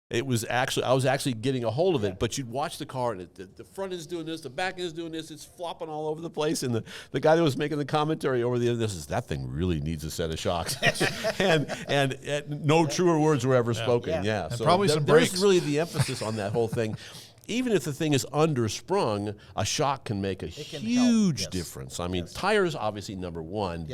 It was actually, I was actually getting a hold of it, but you'd watch the car, and the front is doing this, the back is doing this, it's flopping all over the place, and the guy that was making the commentary over the other, that thing really needs a set of shocks, and no truer words were ever spoken. Yeah. And so probably some brakes. There's really the emphasis on that whole thing. Even if the thing is undersprung, a shock can make a huge difference. I mean, tires obviously number one,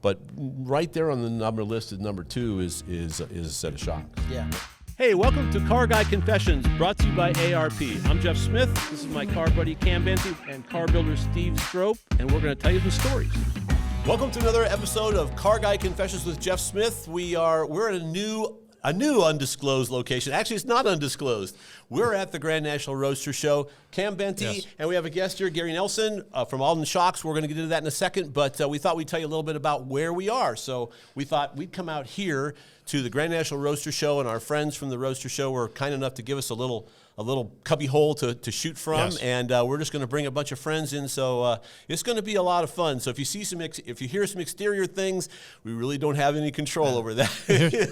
but right there on the number list is number two is a set of shocks. Yeah. Hey, welcome to Car Guy Confessions, brought to you by ARP. I'm Jeff Smith. This is my car buddy Cam Benty and car builder Steve Strope, and we're going to tell you some stories. Welcome to another episode of Car Guy Confessions with Jeff Smith. We're at a new undisclosed location. Actually, it's not undisclosed. We're at the Grand National Roadster Show. Cam Benty, and we have a guest here, Gary Nelson from Alden Shocks. We're going to get into that in a second, but we thought we'd tell you a little bit about where we are. So we thought we'd come out here to the Grand National Roadster Show, and our friends from the Roadster Show were kind enough to give us a little cubby hole to shoot from, and we're just going to bring a bunch of friends in. So it's going to be a lot of fun. So if you hear some exterior things, we really don't have any control over that.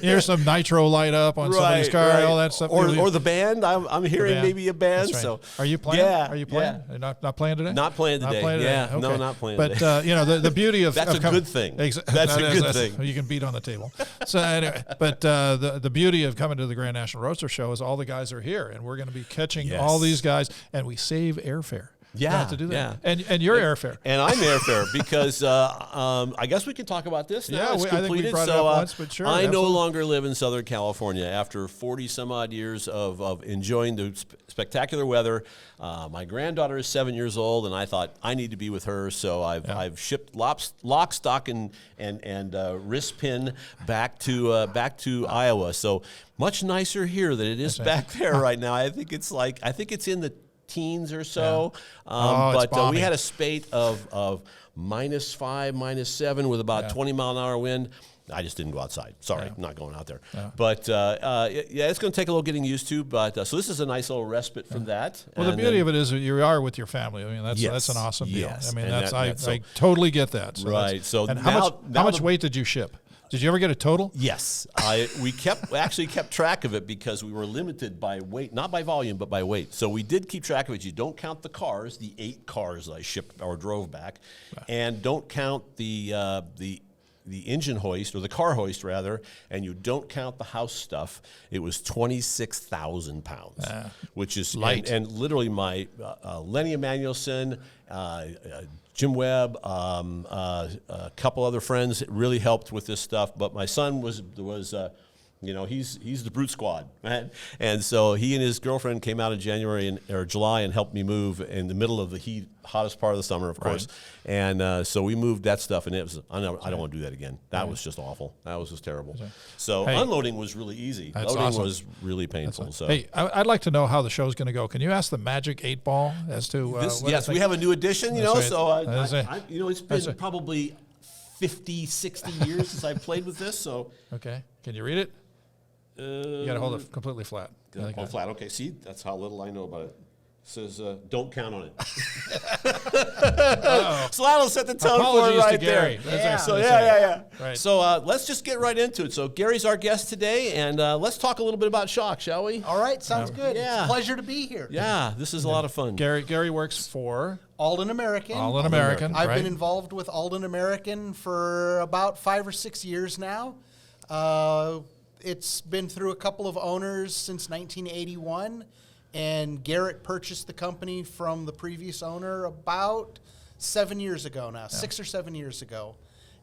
Here's some nitro light up on somebody's car, all that stuff. Or the band. I'm hearing maybe a band. Right. So are you playing? Yeah. Are you playing? Yeah. Not playing today? Not playing today. Okay. No, not playing but, today. But the beauty of that's a good thing. That's a good thing. You can beat on the table. So anyway, but the beauty of coming to the Grand National Roadster Show is all the guys are here, and we're going to be catching all these guys, and we save airfare. Yeah, to do that. And your airfare. And I'm airfare because I guess we can talk about this now. Yeah, it's I think we brought it up once, but sure. I no longer live in Southern California after 40 some odd years of enjoying the spectacular weather. My granddaughter is 7 years old, and I thought I need to be with her, so I've shipped lock, stock, and wrist pin back to Iowa. So much nicer here than it is back there right now. I think it's in the teens or so, but we had a spate of -5, -7 with about 20 mile an hour wind. I just didn't go outside. Sorry, not going out there. Yeah. But it's going to take a little getting used to. But so this is a nice little respite from that. Well, the beauty of it is that you are with your family. I mean, that's an awesome deal. Yes. I mean, I totally get that. So right. So and how much weight did you ship? Did you ever get a total? Yes, we actually kept track of it because we were limited by weight, not by volume, but by weight. So we did keep track of it. You don't count the cars, the 8 cars I shipped or drove back, and don't count the engine hoist, or the car hoist rather, and you don't count the house stuff. It was 26,000 pounds, which is light. And literally my Lenny Emanuelson, Jim Webb, a couple other friends really helped with this stuff. But my son was he's the brute squad, man. And so he and his girlfriend came out in July and helped me move in the middle of the hottest part of the summer, of course. And so we moved that stuff, and I don't want to do that again. That was just awful. That was just terrible. So unloading was really easy. Loading was really painful. So hey, I'd like to know how the show's going to go. Can you ask the Magic 8 Ball as to yes, we have a new edition. So it's been right. probably 50, 60 years since I've played with this. So okay, can you read it? You got to hold it completely flat. Hold flat. Okay, see, that's how little I know about it. It says, don't count on it. So that'll set the tone for it right there. Yeah. Right. So let's just get right into it. So Gary's our guest today, and let's talk a little bit about shock, shall we? All right, sounds good. Yeah. It's a pleasure to be here. Yeah, this is a lot of fun. Gary works for Aldan American. Alden American. I've been involved with Aldan American for about 5 or 6 years now. It's been through a couple of owners since 1981, and Garrett purchased the company from the previous owner about 7 years ago now, 6 or 7 years ago.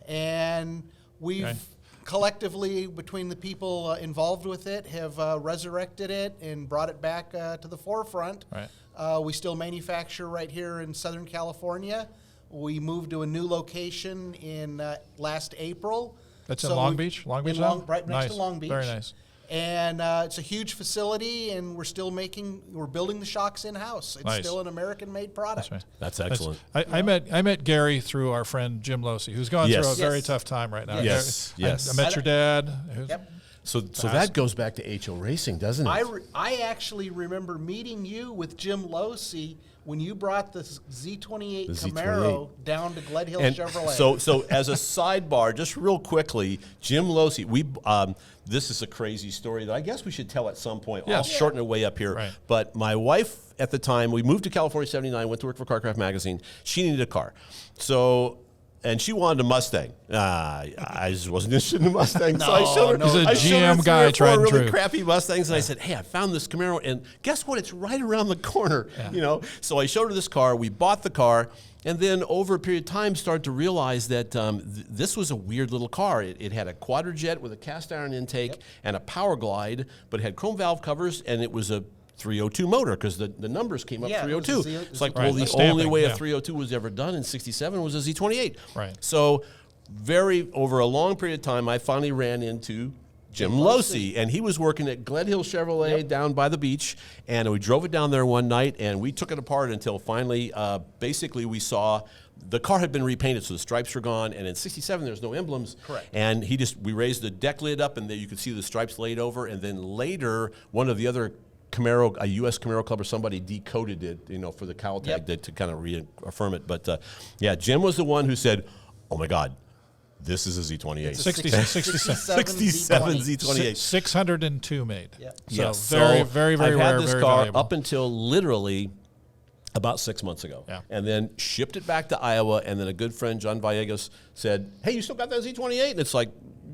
And we've collectively, between the people involved with it, have resurrected it and brought it back to the forefront. Right. We still manufacture right here in Southern California. We moved to a new location in last April. That's in Long Beach? Long Beach? Right next to Long Beach. Very nice. And it's a huge facility, and we're building the shocks in-house. It's still an American-made product. That's right. That's excellent. I met Gary through our friend Jim Losey, who's going through a very tough time right now. Yes. I met your dad. So that goes back to HO Racing, doesn't it? I actually remember meeting you with Jim Losey when you brought the Z28 Camaro down to Glen Hill Chevrolet. So as a sidebar, just real quickly, Jim Losey, this is a crazy story that I guess we should tell at some point. Yeah. I'll shorten it way up here. Right. But my wife at the time, we moved to California 79, went to work for Carcraft Magazine. She needed a car. And she wanted a Mustang. I just wasn't interested in a Mustang. So I showed her. He's a I showed her GM guy, three or tried four and really true. crappy Mustangs, and I said, "Hey, I found this Camaro, and guess what? It's right around the corner." Yeah. So I showed her this car. We bought the car, and then over a period of time, started to realize that this was a weird little car. It had a quadrajet with a cast iron intake and a power glide, but it had chrome valve covers, and it was a 302 motor because the numbers came up 302. It's like, well, the only way a 302 was ever done in '67 was a Z28. Right. So over a long period of time, I finally ran into Jim Losey, and he was working at Glen Hill Chevrolet down by the beach, and we drove it down there one night, and we took it apart until finally, basically we saw the car had been repainted, so the stripes were gone, and in '67 there's no emblems. Correct. And we raised the deck lid up, and there you could see the stripes laid over, and then later, one of the other Camaro, a U.S. Camaro Club or somebody decoded it, for the cowl tag to kind of reaffirm it. But Jim was the one who said, "Oh my God, this is a Z28." 67 Z28. 602 made. Yep. So very, very, very I've rare. had this very car valuable. up until literally about 6 months ago. Yeah. And then shipped it back to Iowa, and then a good friend, John Villegas, said, "Hey, you still got that Z28? And it's like,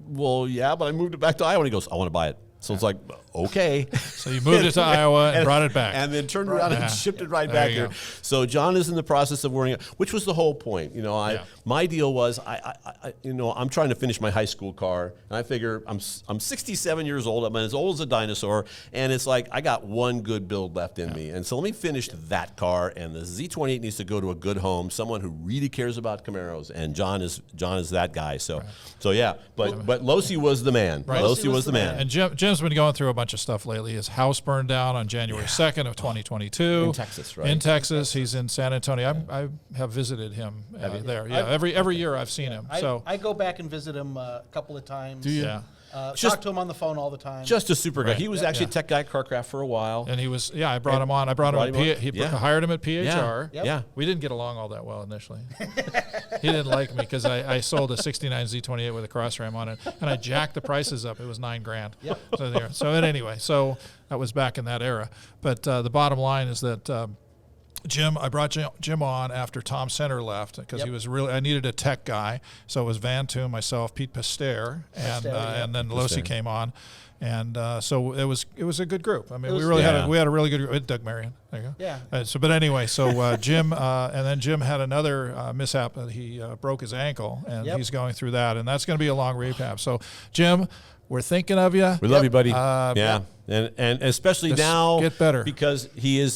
well, yeah, but I moved it back to Iowa. And he goes, "I want to buy it." So it's like, okay. So you moved it to Iowa and brought it back. And then turned around and shipped it right There back you here. go. So John is in the process of working, which was the whole point. My deal was, I'm trying to finish my high school car, and I figure I'm 67 years old. I'm as old as a dinosaur, and it's like I got one good build left in me. And so let me finish that car, and the Z28 needs to go to a good home, someone who really cares about Camaros, and John is that guy. So yeah, but Losey was the man. Right. Losey was the man. And Jim's been going through a bunch of stuff lately. His house burned down on January 2nd of 2022. In Texas, right? In Texas. He's in San Antonio. I have visited him there. Yeah, every year I've seen him. I go back and visit him a couple of times. Do you? Yeah. Talk to him on the phone all the time. Just a super guy. He was actually a tech guy at Carcraft for a while. And he was, I brought him on. I brought him hired him at PHR. Yeah. We didn't get along all that well initially. He didn't like me because I sold a 69 Z28 with a cross ram on it, and I jacked the prices up. It was $9,000. Yep. So that was back in that era. But the bottom line is that I brought Jim on after Tom Center left because he was I needed a tech guy. So it was Van Toom, myself, Pete Pasteur, and then Losey came on. And so it was a good group. I mean, we had a really good group. Doug Marion. There you go. Yeah. So Jim, and then Jim had another mishap. He broke his ankle, and he's going through that. And that's going to be a long rehab. So, Jim, we're thinking of you. We love you, buddy. And especially Just now, get better because he's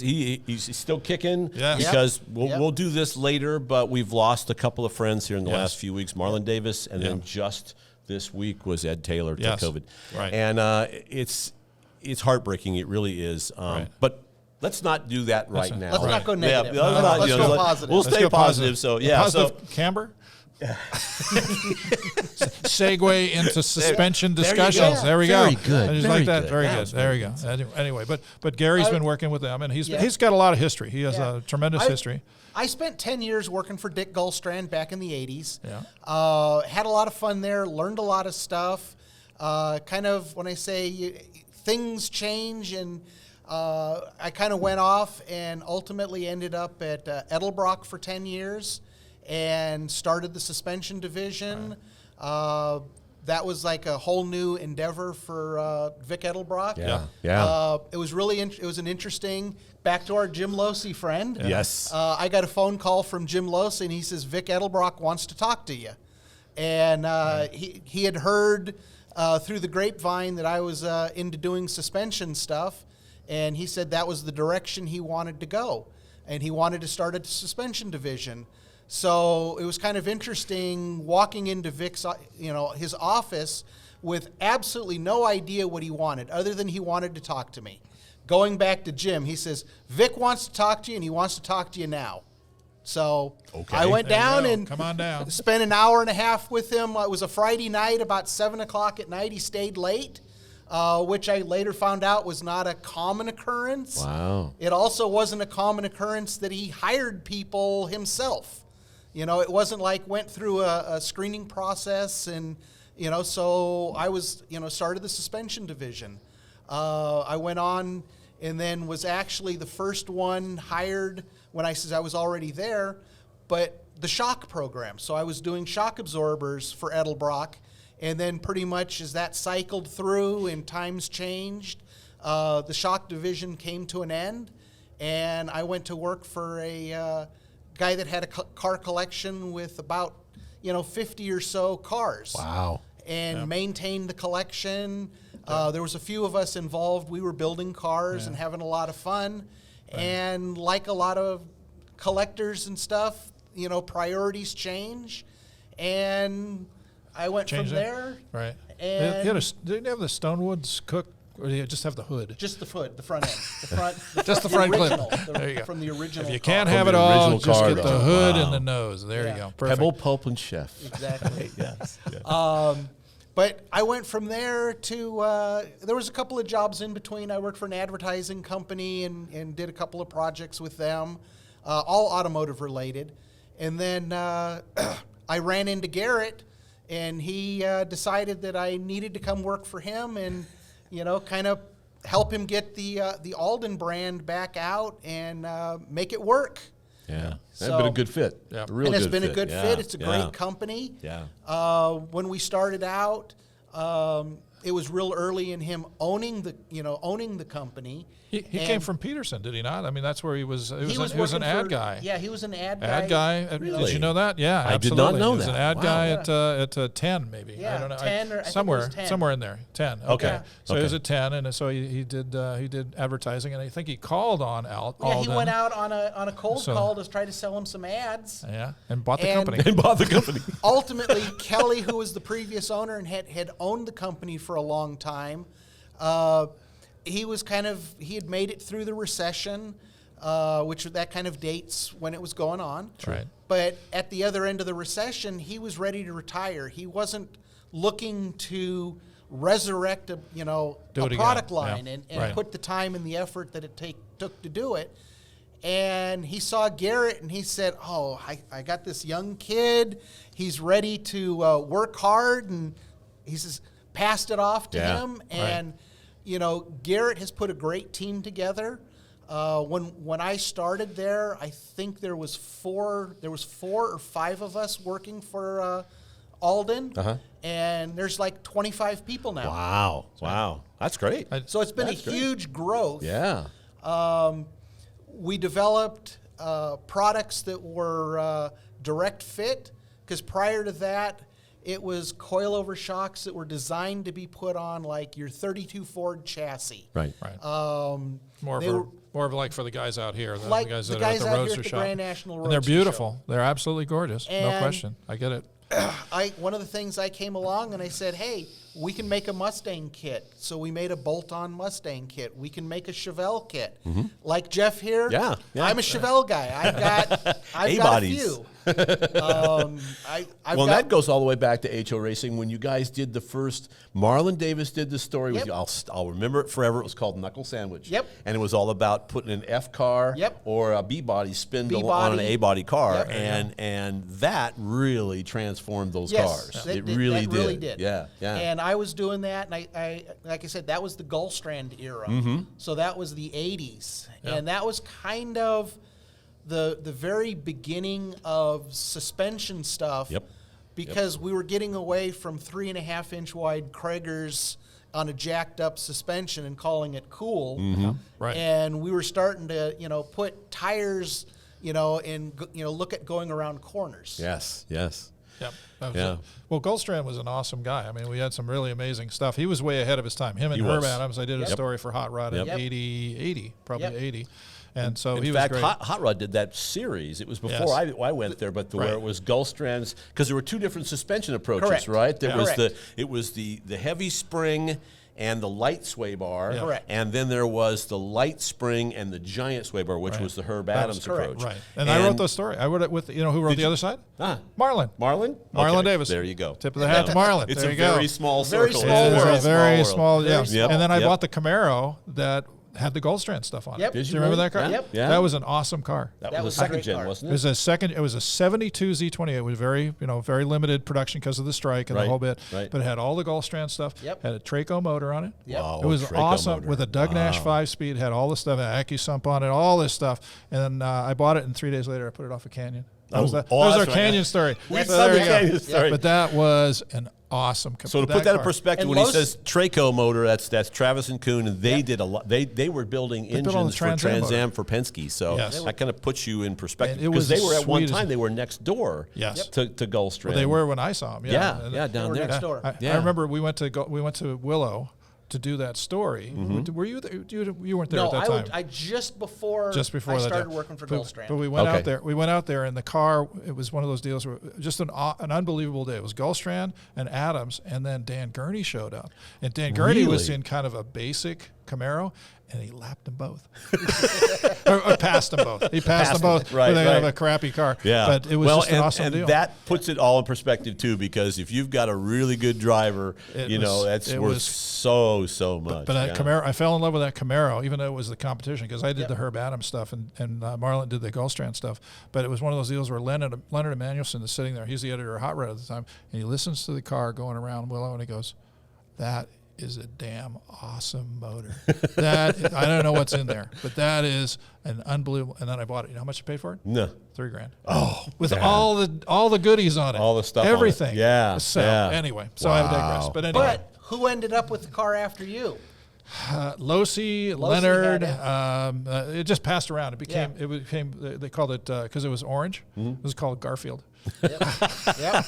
still kicking. Yes. Because we'll do this later, but we've lost a couple of friends here in the last few weeks. Marlon Davis, and then just this week was Ed Taylor to COVID. Right. And it's heartbreaking. It really is. But let's not do that right now. Let's not go negative. Let's go positive. We'll stay positive. So Positive camber. Segue into suspension discussions. There we go. Very good. I just Very like that. good. Very good. There we go. Anyway, but Gary's been working with them, and he's got a lot of history. He has a tremendous history. I spent 10 years working for Dick Guldstrand back in the 80s. Yeah. Had a lot of fun there, learned a lot of stuff. Kind of, when I say things change, and I kind of went off and ultimately ended up at Edelbrock for 10 years and started the suspension division. Right. That was like a whole new endeavor for Vic Edelbrock. Yeah. It was really it was an interesting. Back to our Jim Losey friend. Yes. I got a phone call from Jim Losey, and he says Vic Edelbrock wants to talk to you, and he had heard through the grapevine that I was into doing suspension stuff, and he said that was the direction he wanted to go, and he wanted to start a suspension division. So it was kind of interesting walking into Vic's, his office with absolutely no idea what he wanted, other than he wanted to talk to me. Going back to Jim, he says, Vic wants to talk to you, and he wants to talk to you now. So I went down and come on down. Spent an hour and a half with him. It was a Friday night, about 7 o'clock at night. He stayed late. which I later found out was not a common occurrence. Wow. It also wasn't a common occurrence that he hired people himself. It wasn't like went through a screening process and, so I was, started the suspension division. I went on and then was actually the first one hired when I was already there, but the shock program. So I was doing shock absorbers for Edelbrock, and then pretty much as that cycled through and times changed, the shock division came to an end, and I went to work for a guy that had a car collection with about 50 or so cars. Wow. And maintained the collection. There was a few of us involved. We were building cars and having a lot of fun. Right. And like a lot of collectors and stuff, priorities change. And I went from there. Right. And didn't you have the Stonewoods cook, or did you just have the hood? Just the hood, the front end. Just the front clip. There you go. From the original If you car. can't have it all, just car, get the hood and the nose. There you go. Perfect. Pebble, Pulp, and Chef. Exactly. Yes. But I went from there to, there was a couple of jobs in between. I worked for an advertising company and did a couple of projects with them, all automotive related. And then I ran into Garrett, and he decided that I needed to come work for him and, kind of help him get the Alden brand back out and make it work. Yeah, So- that's been a good fit. Yeah. A real And it's good been a fit. good Yeah. fit. It's a Yeah. great company. Yeah. When we started out, it was real early in him owning the company. He came from Peterson, did he not? I mean, that's where he was. He was an working ad guy. Yeah, he was an ad guy. Ad guy. Really? Did you know that? Yeah, I did absolutely. not know he was that. an ad Wow. guy at 10 maybe. Yeah, I don't know. 10 or I think it somewhere was 10. somewhere in there. 10. Okay. Okay. So he was Okay. at 10, and so he did advertising, and I think he called on Yeah, he Alden. went out on a cold So- call to try to sell him some ads. Yeah, and bought the And- company. And bought the company. Ultimately, Kelly, who was the previous owner and had owned the company for a long time, he had made it through the recession, which that kind of dates when it was going on. Right. But at the other end of the recession, he was ready to retire. He wasn't looking to resurrect a Do it again. product line Yeah. and Right. put the time and the effort that it took to do it. And he saw Garrett and he said, "Oh, I got this young kid. He's ready to work hard." And he says, passed it off to Yeah. him. And Garrett has put a great team together. When I started there, I think there was four or five of us working for Alden, and there's like 25 people now. Wow. Wow. That's great. So it's been That's a great. huge growth. Yeah. We developed products that were direct fit, because prior to that, it was coilover shocks that were designed to be put on like your 32 Ford chassis. Right. Right. More of like for the guys out here, the Like guys the that guys are out at the here Roadster at the shop. Grand National And they're Roadster beautiful. They're absolutely gorgeous. No And- question. I get it. One of the things I came along and I said, hey, we can make a Mustang kit. So we made a bolt-on Mustang kit. We can make a Chevelle kit. Like Jeff here, Yeah, yeah. I'm a Chevelle guy. I've got a A-bodies. few. That goes all the way back to HO Racing when you guys did the first. Marlon Davis did the story with Yep. you. I'll remember it forever. It was called Knuckle Sandwich. Yep. And it was all about putting an F car Yep. or a B body spindle B-body. on an A body car, Yep. and that really transformed those cars. That It did- really that did. really did. Yeah. Yeah. And I was doing that, and I like I said, that was the Guldstrand era. So that was the 80s. And that was kind of the very beginning of suspension stuff. Yep. Because we were getting away from 3.5-inch wide Kragers on a jacked up suspension and calling it cool. Right. And we were starting to, put tires, and look at going around corners. Yes. Yes. Yep. That was Yeah. it. Well, Guldstrand was an awesome guy. I mean, we had some really amazing stuff. He was way ahead of his time. Him and He Herb was. Adams, I did a story for Hot Rod in Yep. 80, probably Yep. 80. And so In he fact, was great. Hot Rod did that series. It was before Yes. I went there, but where Right. it was Guldstrand's, because there were two different suspension approaches, Correct. right? There Yeah. was Correct. the heavy spring and the light sway bar. Yeah. Correct. And then there was the light spring and the giant sway bar, which was the Herb Adams approach. Right. And I wrote the story. I wrote it with, who wrote the other side? Marlin? Marlin Okay, Davis. There you go. Tip of the hat to Marlin. It's there a you go. very small Very circle. small It's world. a very world. small, yeah. Yep. And then I Yep. bought the Camaro that had the Guldstrand stuff on it. Yep. Do Did you you remember really? that car? Yep. Yeah. That was an awesome car. That was was a a second great gen, car. wasn't It it? was a 72 Z28. It was very, very limited production because of the strike and Right, the whole bit. right. But it had all the Guldstrand stuff. Yep. Had a Traco motor on it. Yep. Wow, It was Traco awesome motor. with a Doug Nash 5-speed. Had all the stuff, had AccuSump on it, all this stuff. And then I bought it, and 3 days later I put it off a Canyon. That was that's our right. Canyon story. That's So there you the go. Canyon story. But that was an awesome. So to that put that in car. perspective, And when he Losey- says Traco motor, that's Travis and Kuhn, and they did a lot. They were building built on the engines for Trans Am Trans motor. Am for Penske. So Yes. that kind of puts you in perspective And it because was they were at one sweet as- time they were next door. Yes. To Guldstrand. Well, they were when I saw them. Yeah, And yeah, down were there. next door. I Yeah. remember we went to Willow to do that story. Were you there? You weren't there No, at that time. I just before Just before I that started time. working for But- Guldstrand. But we went Okay. out there. We went out there, and the car. It was one of those deals where just an unbelievable day. It was Guldstrand and Adams, and then Dan Gurney showed up. And Dan Gurney was Really? in kind of a basic Camaro, and he lapped them both, or passed them both. He passed them both. Right, They have right. a crappy car. Yeah, but it was well, just an awesome and deal. that puts it all in perspective too, because if you've got a really good driver, that's it worth was- so much. But that yeah. Camaro, I fell in love with that Camaro, even though it was the competition, because I did the Herb Adams stuff and Marlin did the Guldstrand stuff. But it was one of those deals where Leonard Emanuelson is sitting there. He's the editor of Hot Rod at the time, and he listens to the car going around Willow, and he goes, "That is a damn awesome motor. That I don't know what's in there, but that is an unbelievable." And then I bought it. You know how much I paid for it? No. $3,000. Oh, With all the goodies on it, All the stuff on it. everything. Yeah, So yeah. anyway, so I digress. But anyway. But who ended up with the car after you? Losey, Leonard, had it just passed around. It became, Yeah. they called it, because it was orange, it was called Garfield. Yep.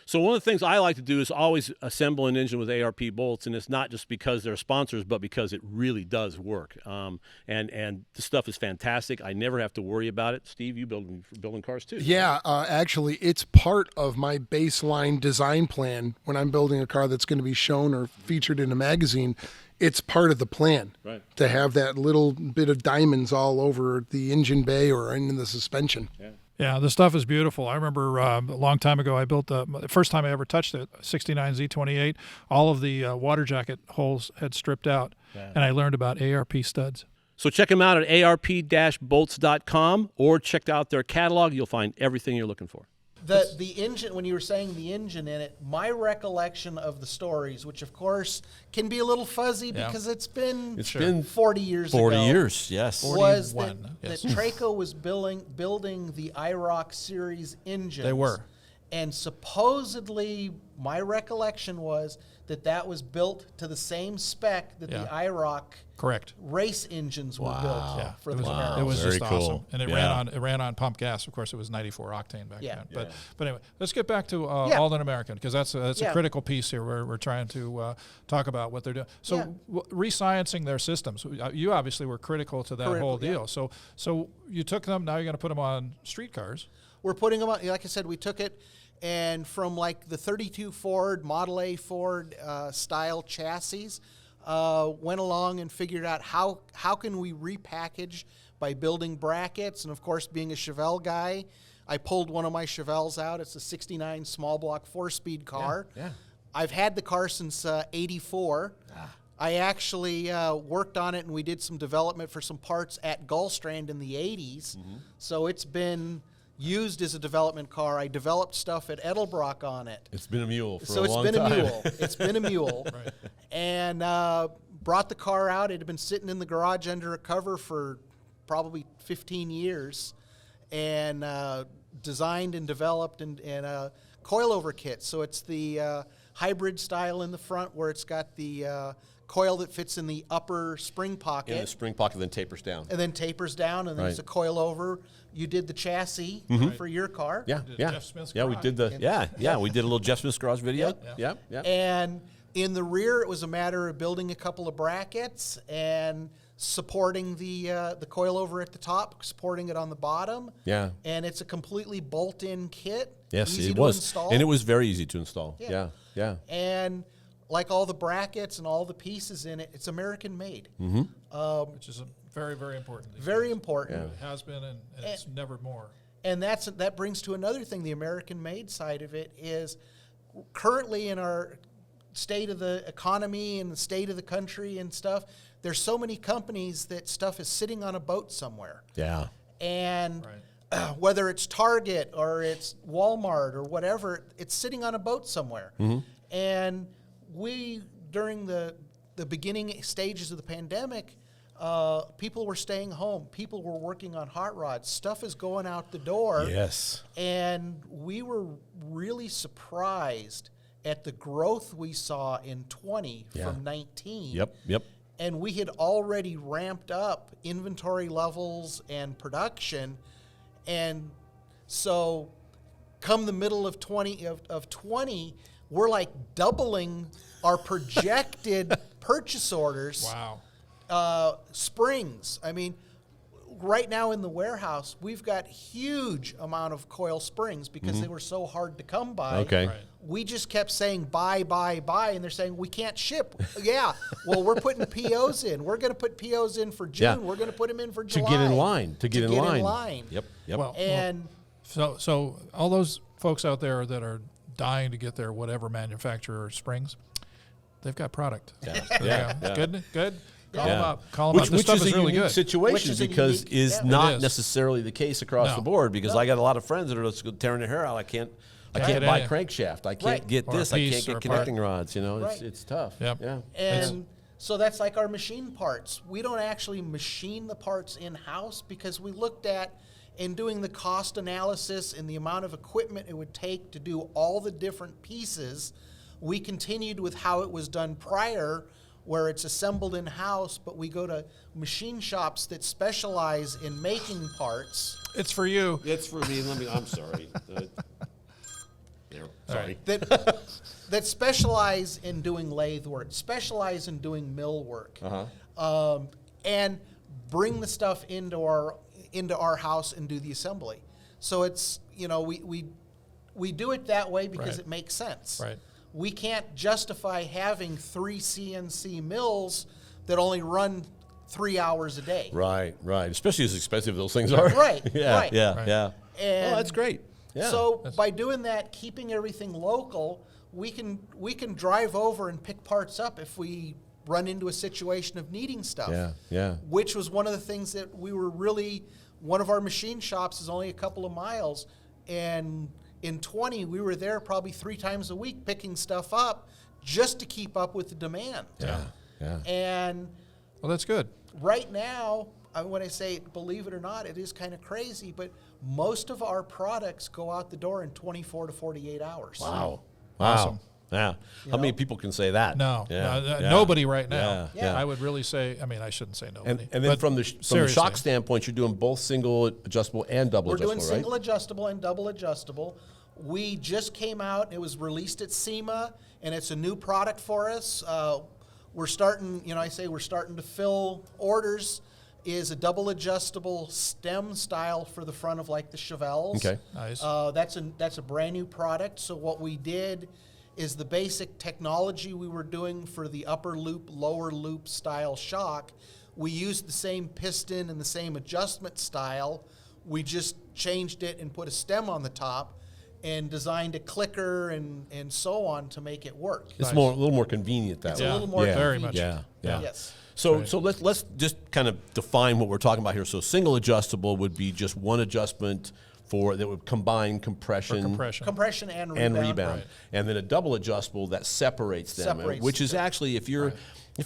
So one of the things I like to do is always assemble an engine with ARP bolts, and it's not just because they're sponsors, but because it really does work. And the stuff is fantastic. I never have to worry about it. Steve, you building cars too. Yeah, actually, it's part of my baseline design plan when I'm building a car that's going to be shown or featured in a magazine. It's part of the plan to have that little bit of diamonds all over the engine bay or in the suspension. Yeah, the stuff is beautiful. I remember a long time ago, I built the first time I ever touched it, 69 Z28. All of the water jacket holes had stripped out, and I learned about ARP studs. So check them out at arp-bolts.com or check out their catalog. You'll find everything you're looking for. The engine, when you were saying the engine in it, my recollection of the stories, which of course can be a little fuzzy because it's been 40 years 40 ago. years, yes. Was 41, yes. that Traco was building the IROC series engines. They were. And supposedly, my recollection was that was built to the same spec that the IROC Correct. race engines were built for the Camaro. It was Very just cool. awesome, and it ran on pump gas. Of course, it was 94 octane back then. But anyway, let's get back to Aldan American, because that's a critical piece here. We're trying to talk about what they're doing. So resciencing their systems. You obviously were critical to that whole deal. So you took them. Now you're going to put them on street cars. We're putting them on. Like I said, we took it. And from like the 32 Ford, Model A Ford style chassis, went along and figured out how can we repackage by building brackets. And of course, being a Chevelle guy, I pulled one of my Chevelles out. It's a 69 small block 4-speed car. Yeah. I've had the car since 84. I actually worked on it, and we did some development for some parts at Guldstrand in the 80s. So it's been used as a development car. I developed stuff at Edelbrock on it. It's been a mule for So a long time. it's been a mule. It's been a mule. And brought the car out. It had been sitting in the garage under a cover for probably 15 years. And designed and developed and a coilover kit. So it's the hybrid style in the front, where it's got the coil that fits in the upper spring pocket. In the spring pocket, then tapers down. And then tapers down, and then it's a coilover. You did the chassis for your car. Yeah, Jeff Smith's we garage. did we did a little Jeff Smith's garage video. Yeah. And in the rear, it was a matter of building a couple of brackets and supporting the coilover at the top, supporting it on the bottom. Yeah. And it's a completely bolt-in kit. Yes, easy it to was. install. And it was very easy to install. Yeah. And like all the brackets and all the pieces in it, it's American made. Which is a very, very important. Very important. It has been, and it's never more. And that brings to another thing. The American made side of it is currently in our state of the economy and the state of the country and stuff, there's so many companies that stuff is sitting on a boat somewhere. Yeah. And whether it's Target or it's Walmart or whatever, it's sitting on a boat somewhere. And we, during the beginning stages of the pandemic, people were staying home. People were working on hot rods. Stuff is going out the door. Yes. And we were really surprised at the growth we saw in 20 from 19. Yep. And we had already ramped up inventory levels and production. And so come the middle of 20, we're like doubling our projected purchase orders. Wow. Springs. I mean, right now in the warehouse, we've got huge amount of coil springs because they were so hard to come by. Okay. Right. We just kept saying buy, and they're saying we can't ship. Yeah, well, we're putting POs in. We're going to put POs in for June. Yeah. We're going to put them in for July. To get in line. To get in line. Yep. Well, And so all those folks out there that are dying to get their whatever manufacturer springs, they've got product. Yeah. Good. Call Yeah. them up. Call them up. This Which stuff is a really unique good. situation Which is a because unique- is yeah. not It is. necessarily the case across No. the board because I got a lot of friends that are just tearing their hair out. I can't get buy any. crankshaft. I can't Right. get Or a this. I piece can't or get a connecting part. rods. You know, Right. it's tough. Yep. Yeah. And so that's like our machine parts. We don't actually machine the parts in-house because we looked at in doing the cost analysis and the amount of equipment it would take to do all the different pieces. We continued with how it was done prior, where it's assembled in-house, but we go to machine shops that specialize in making parts. It's for you. It's for me. I'm sorry. Sorry. That specialize in doing lathe work, specialize in doing mill work, and bring the stuff into our house and do the assembly. So it's, we do it that way because Right. it makes sense. Right. We can't justify having 3 CNC mills that only run 3 hours a day. Right. Especially as expensive those things are. Right, yeah. right. Yeah. Right. Yeah. And Oh, that's great. Yeah. So by doing that, keeping everything local, we can drive over and pick parts up if we run into a situation of needing stuff. Yeah. Which was one of the things that we were really, one of our machine shops is only a couple of miles, and in 20 we were there probably 3 times a week picking stuff up just to keep up with the demand. Yeah. And Well, that's good. right now, when I say believe it or not, it is kind of crazy, but most of our products go out the door in 24 to 48 hours. Wow. Awesome. Yeah. How many people can say that? No, Yeah. nobody right now. Yeah. I would really say, I shouldn't say nobody. And then but from the seriously. shock standpoint, you're doing both single adjustable and double We're adjustable, doing right? single adjustable and double adjustable. We just came out. It was released at SEMA, and it's a new product for us. We're starting, we're starting to fill orders. Is a double adjustable stem style for the front of like the Chevelles. Okay. Nice. That's a brand new product. So what we did is the basic technology we were doing for the upper loop, lower loop style shock. We used the same piston and the same adjustment style. We just changed it and put a stem on the top and designed a clicker and so on to make it work. It's Nice. a little more convenient that It's way. a little more Very convenient. much. Yeah. Yes. So Right. so let's just kind of define what we're talking about here. So single adjustable would be just one adjustment that would combine compression Compression. And and rebound. rebound. Right. And then a double adjustable that separates them, Separates which is them. actually if you're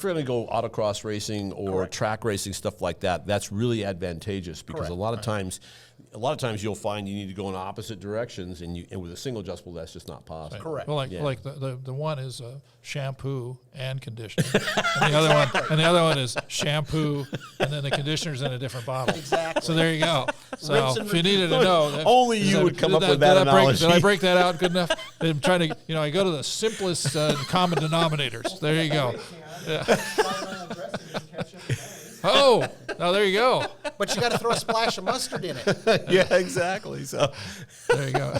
going to go autocross racing or Correct. track racing, stuff like that, that's really advantageous because Correct. a lot of times you'll find you need to go in opposite directions, and with a single adjustable, that's just not possible. Correct. Well, Yeah. like the one is shampoo and conditioner, and the other one is shampoo, and then the conditioner's in a different bottle. Exactly. So there you go. So Rinse and if you needed to know, Only you would come up with that analogy. Did I break that out good enough? I'm trying to, I go to the simplest common denominators. There you go. Oh, there you go. But you got to throw a splash of mustard in it. Yeah, exactly. So There you go.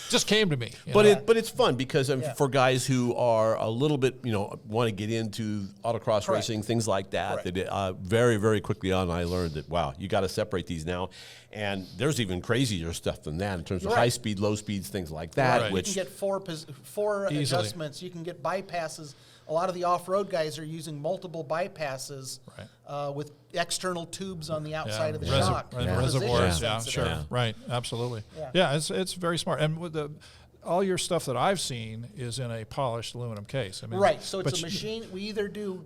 just came to me. But it's fun because Yeah. for guys who are a little bit, want to get into autocross Correct. racing, things like that. That very, very quickly on, I learned that, wow, you got to separate these now. And there's even crazier stuff than that in terms of high speed, low speeds, things like that. Right. Which You can get four adjustments. You can get bypasses. A lot of the off-road guys are using multiple bypasses with external tubes on the outside of the shock. Reservoirs, Position sure. sensitive. Right, absolutely. Yeah. Yeah, it's very smart. And with all your stuff that I've seen is in a polished aluminum case. I mean, Right, so it's but a machine. We either do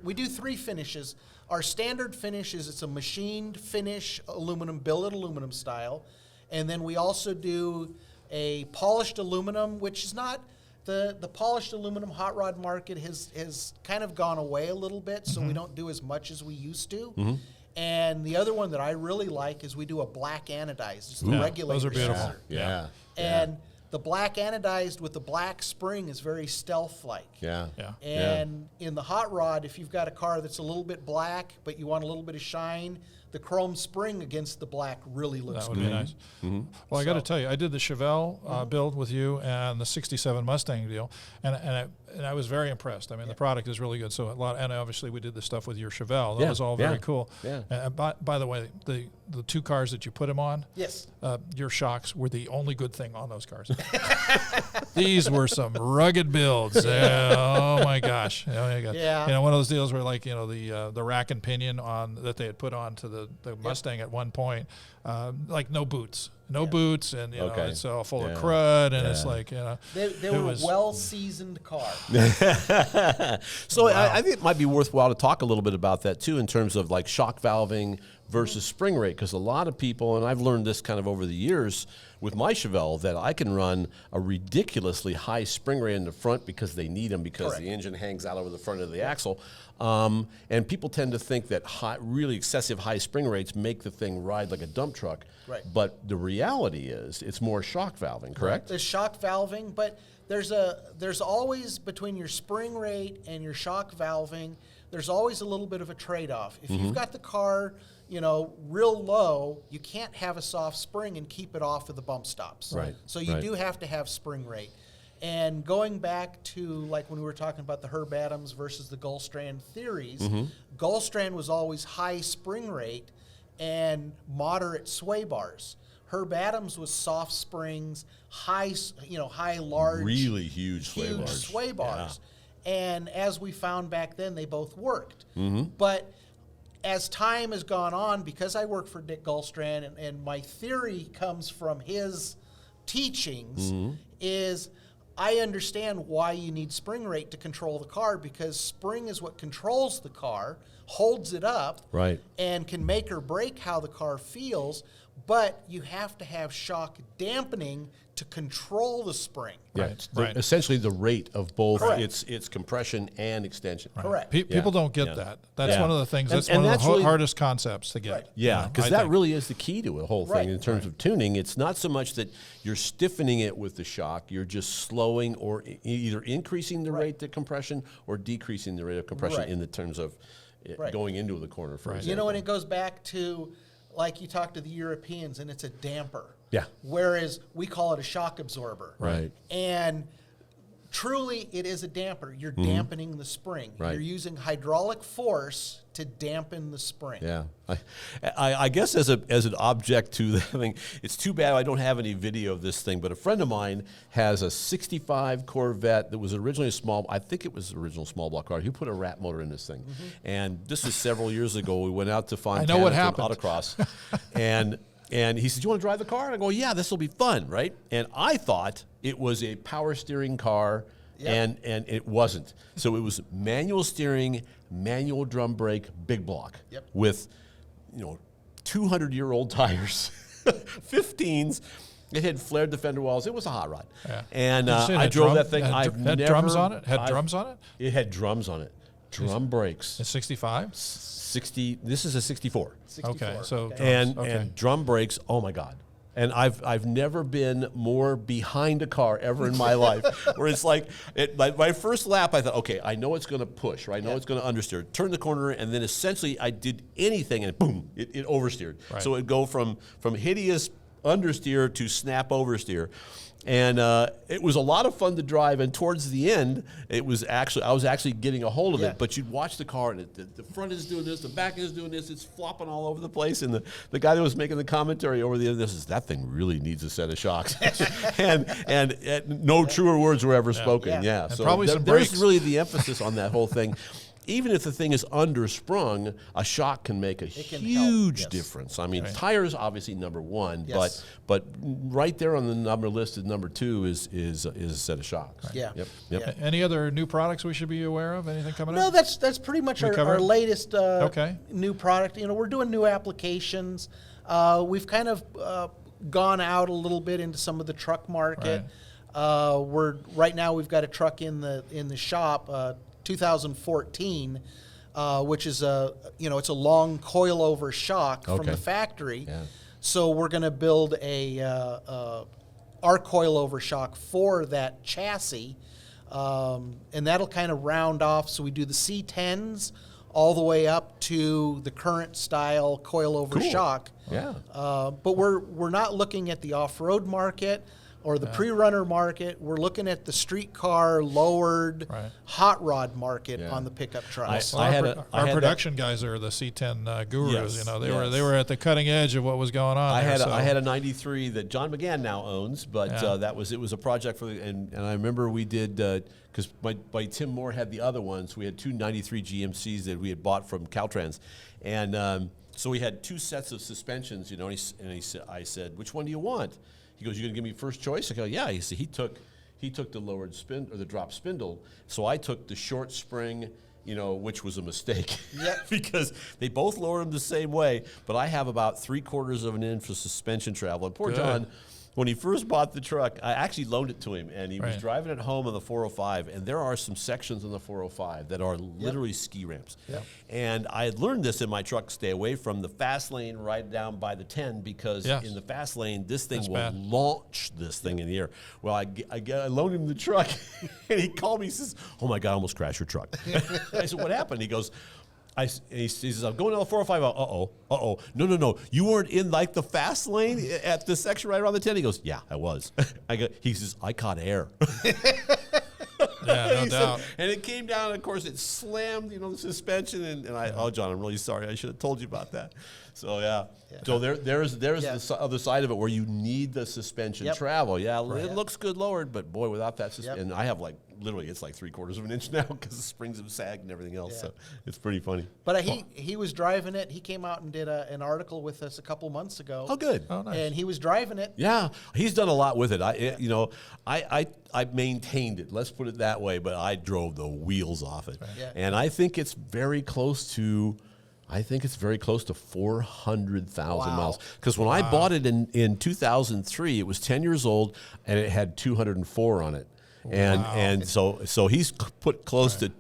we do three finishes. Our standard finish is it's a machined finish aluminum, billet aluminum style, and then we also do a polished aluminum, which is not the polished aluminum hot rod market has kind of gone away a little bit, so we don't do as much as we used to. And the other one that I really like is we do a black anodized. It's the regulator. Those are beautiful. sensor. Yeah. And the black anodized with the black spring is very stealth-like. Yeah. Yeah. And in the hot rod, if you've got a car that's a little bit black, but you want a little bit of shine, the chrome spring against the black really looks That would good. be nice. Well, I got to tell you, I did the Chevelle build with you and the '67 Mustang deal, and I was very impressed. I mean, the product is really good. So and obviously we did the stuff with your Chevelle. That was all very cool. Yeah. And by the way, the two cars that you put him on, Yes. your shocks were the only good thing on those cars. These were some rugged builds. Oh my gosh. Oh my God. Yeah. One of those deals where the rack and pinion that they had put onto the Mustang at one point, like no boots. No boots, and it's all full of crud, and it's like They were a well-seasoned car. So I think it might be worthwhile to talk a little bit about that too, in terms of like shock valving versus spring rate, because a lot of people, and I've learned this kind of over the years with my Chevelle, that I can run a ridiculously high spring rate in the front because they need them, because the engine hangs out over the front of the axle. And people tend to think that really excessive high spring rates make the thing ride like a dump truck. Right. But the reality is it's more shock valving, correct? There's shock valving, but there's always, between your spring rate and your shock valving, there's always a little bit of a trade-off. If you've got the car, real low, you can't have a soft spring and keep it off of the bump stops. Right. So you do have to have spring rate. And going back to like when we were talking about the Herb Adams versus the Guldstrand theories, Guldstrand was always high spring rate and moderate sway bars. Herb Adams was soft springs, high large, Really huge sway bars. sway bars. And as we found back then, they both worked. But as time has gone on, because I work for Dick Guldstrand, and my theory comes from his teachings, is I understand why you need spring rate to control the car, because spring is what controls the car, holds it up, and can make or break how the car feels, but you have to have shock dampening to control the spring. Essentially the rate of both Correct. its compression and extension. Correct. People don't get that. That's one of the things. That's And one of that's the really- hardest concepts to get. Right. Yeah, because that really is the key to the whole thing in terms Right. of tuning. It's not so much that you're stiffening it with the shock, you're just slowing or either increasing the rate of compression or decreasing the rate of compression Right. in the terms of going into the corner, for example. You know, and it goes back to, like you talk to the Europeans, and it's a damper. Yeah. Whereas we call it a shock absorber. Right. And truly, it is a damper. You're dampening the spring. Right. You're using hydraulic force to dampen the spring. Yeah, I guess as an object to the thing, it's too bad I don't have any video of this thing, but a friend of mine has a 65 Corvette that was originally I think it was the original small block car. He put a rat motor in this thing. And this was several years ago. We went out to Fontana I know what to an happened. autocross. And he said, "Do you want to drive the car?" And I go, "Yeah, this will be fun, right?" And I thought it was a power steering car. And it wasn't. So it was manual steering, manual drum brake, big block with 200-year-old tires, 15s. It had flared the fender walls. It was a hot rod. Yeah. And Did you say it I had drove that thing. Had drums on it? Had drums on it? It had drums on it. Drum brakes. It's 65? 60. This is a 64. 64. Okay, so And drum brakes. Oh my God. And I've never been more behind a car ever in my life. Where it's like, my first lap, I thought, okay, I know it's going to push, or I know it's going to understeer. Turn the corner, and then essentially I did anything, and boom, it oversteered. Right. So it'd go from hideous understeer to snap oversteer. And it was a lot of fun to drive. And towards the end, I was actually getting a hold of it. But you'd watch the car, and the front is doing this, the back is doing this. It's flopping all over the place. And the guy that was making the commentary over the end, that thing really needs a set of shocks. and no truer words were ever spoken. Yeah. And so probably some there's brakes. really the emphasis on that whole thing. Even if the thing is undersprung, a shock can make a huge difference. I mean, tires obviously number one, but right there on the number list is number two is a set of shocks. Yeah. Yep. Any other new products we should be aware of? Anything coming No, up? that's pretty much our latest new product. You know, we're doing new applications. We've kind of gone out a little bit into some of the truck market. Right now we've got a truck in the shop. 2014, which is it's a long coilover shock from the factory. Yeah. So we're going to build our coilover shock for that chassis, and that'll kind of round off. So we do the C10s all the way up to the current style coilover shock. Yeah. But we're not looking at the off-road market or the pre-runner market. We're looking at the streetcar lowered hot rod market on the pickup trucks. Our production guys are the C10 gurus. Yes, you know, they were at the cutting edge of what was going on. I had a 93 that John McGann now owns, but it was a project for and I remember we did because my buddy Tim Moore had the other ones. We had two 93 GMCs that we had bought from Caltrans, and so we had two sets of suspensions. You know, I said, which one do you want? He goes, "You're gonna give me first choice?" I go, "Yeah." He said he took the lowered spin or the drop spindle, so I took the short spring, which was a mistake because they both lowered them the same way. But I have about 3/4 of an inch for suspension travel. And poor John, when he first bought the truck, I actually loaned it to him, and he was driving it home on the 405. And there are some sections on the 405 that are literally ski ramps. And I had learned this in my truck: stay away from the fast lane right down by the 10, because in the fast lane, this thing will launch this thing in the air. Well, I loaned him the truck, and he called me. He says, "Oh my God, I almost crashed your truck." I said, "What happened?" He goes, he says, "I'm going down the 405. No. You weren't in like the fast lane at the section right around the 10. He goes, "Yeah, I was." He says, "I caught air." Yeah, no doubt. And it came down, and of course, it slammed, the suspension. And oh, John, I'm really sorry. I should have told you about that. So, So there's the other side of it where you need the suspension travel. Yeah, it looks good lowered, but boy, without that suspension, and I have literally, it's like 3/4 of an inch now because the springs have sagged and everything else. So it's pretty funny. But he was driving it. He came out and did an article with us a couple months ago. Oh, good. Oh, nice. And he was driving it. Yeah, he's done a lot with it. I maintained it. Let's put it that way. But I drove the wheels off it, and I think it's very close to. 400,000 miles. Because when I bought it in 2003, it was 10 years old, and it had 204 on it. And so he's put close to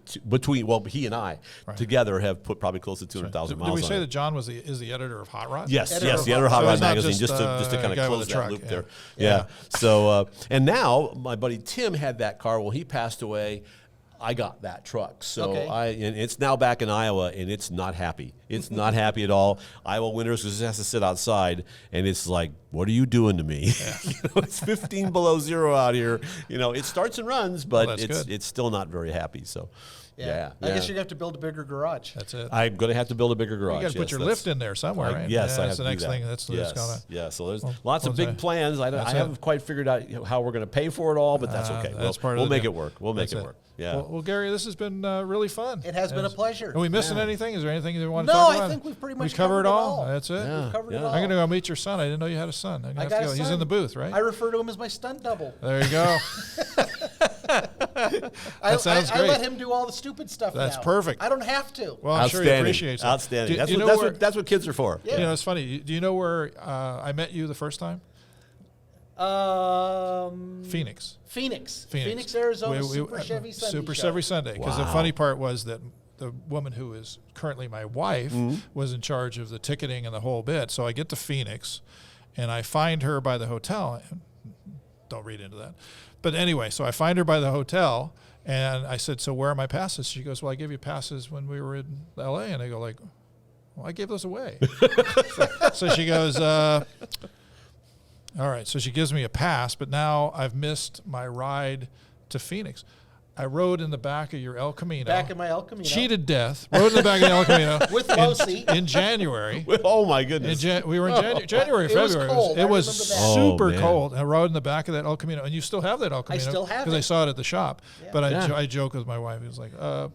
he and I together have put probably close to 200,000 miles. Did we on say it. that John is the editor of Hot Rod? Yes, the editor of Hot Rod magazine, just to kind of close that loop there. Yeah. So and now my buddy Tim had that car. Well, he passed away. I got that truck, so and it's now back in Iowa, and it's not happy. It's not happy at all. Iowa winters just has to sit outside, and it's like, what are you doing to me? It's 15 below zero out here. It starts and runs, but it's still not very happy. So. Yeah. I guess you're going to have to build a bigger garage. That's it. I'm going to have to build a bigger garage. You got to put your lift in there somewhere, right? Yes, that's I the have next to do thing. that. That's going to. Yeah, so there's lots of big plans. I haven't quite figured out how we're going to pay for it all, but that's okay. We'll make it work. We'll make it work. Yeah. Well, Gary, this has been really fun. It has been a pleasure. Are we missing anything? Is there anything you want to talk about? No, I think we've pretty much covered it all. That's it. We've covered it all. I'm going to go meet your son. I didn't know you had a son. I got a son. He's in the booth, right? I refer to him as my stunt double. There you go. That sounds great. I let him do all the stupid stuff. That's now. perfect. I don't have to. Well, I'm sure he appreciates it. Outstanding. That's what kids are for. Yeah. It's funny. Do you know where I met you the first time? Phoenix, Arizona. Super Chevy Sunday. Super Chevy Sunday. Because the funny part was that the woman who is currently my wife was in charge of the ticketing and the whole bit. So I get to Phoenix, and I find her by the hotel. Don't read into that. But anyway, so I find her by the hotel, and I said, "So where are my passes?" She goes, "Well, I gave you passes when we were in L.A." And I go well, I gave those away. So she goes, All right, so she gives me a pass, but now I've missed my ride to Phoenix. I rode in the back of your El Camino. Back of my El Camino. Cheated death. Rode in the back of the El Camino. With Losey. In January. Oh, my goodness. We were in January, It was February. cold. It was I remember that. super Oh, man. cold. I rode in the back of that El Camino. And you still have that El Camino. still have Because I it. saw it at the shop. Yeah. But Yeah. I joke with my wife. He was like, I